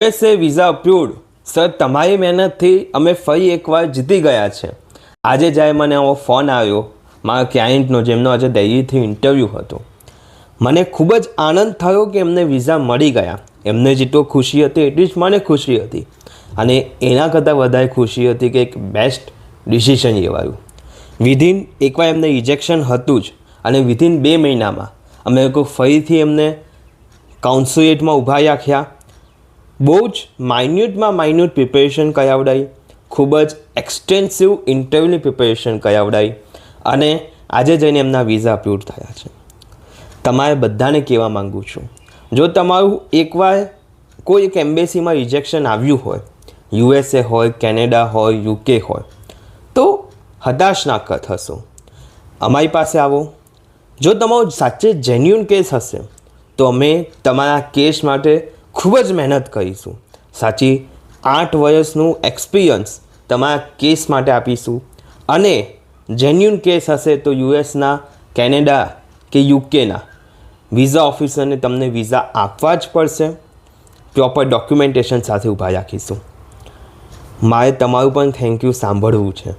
USA visa approved sir, તમારી મહેનતથી અમે ફરી એકવાર જીતી ગયા છે. આજે જ્યારે મને આવો ફોન આવ્યો મારા ક્લાયન્ટનો, જેમનો આજે દિલ્હીથી ઇન્ટરવ્યૂ હતો, મને ખૂબ જ આનંદ થયો કે એમને વિઝા મળી ગયા. એમને જેટલો ખુશી હતી એટલી જ મને ખુશી હતી, અને એના કરતાં વધારે ખુશી હતી કે એક બેસ્ટ ડિસિઝન લેવાયું. વિધિન એકવાર એમને રિજેક્શન હતું જ, અને વિધિન 2 મહિનામાં અમે લોકો ફરીથી એમને કાઉન્સિલેટમાં ઊભા રાખ્યા. બહુ જ માઇન્યુટ પ્રિપેરેશન કરાવડાવી, ખૂબ જ એક્સટેન્સિવ ઇન્ટરવ્યૂની પ્રિપેરેશન કરાવડાવી, અને આજે જઈને એમના વિઝા અપ્રૂવ થયા છે. તમારે બધાને કહેવા માગું છું, જો તમારું એકવાર કોઈ એક એમ્બેસીમાં રિજેક્શન આવ્યું હોય, યુએસએ હોય, કેનેડા હોય, યુકે હોય, તો હતાશ ના થશો. અમારી પાસે આવો. જો તમારો સાચે જેન્યુન કેસ હશે તો અમે તમારા કેસ માટે ખૂબ જ મહેનત કરીશું. સાચી 8 વર્ષનું એક્સપિરિયન્સ તમારા કેસ માટે આપીશું, અને જેન્યુન કેસ હશે તો યુએસના, કેનેડા કે યુકેના વિઝા ઓફિસરને તમને વિઝા આપવા જ પડશે. પ્રોપર ડોક્યુમેન્ટેશન સાથે ઊભા રાખીશું. મારે તમારું પણ થેન્ક યુ સાંભળવું છે.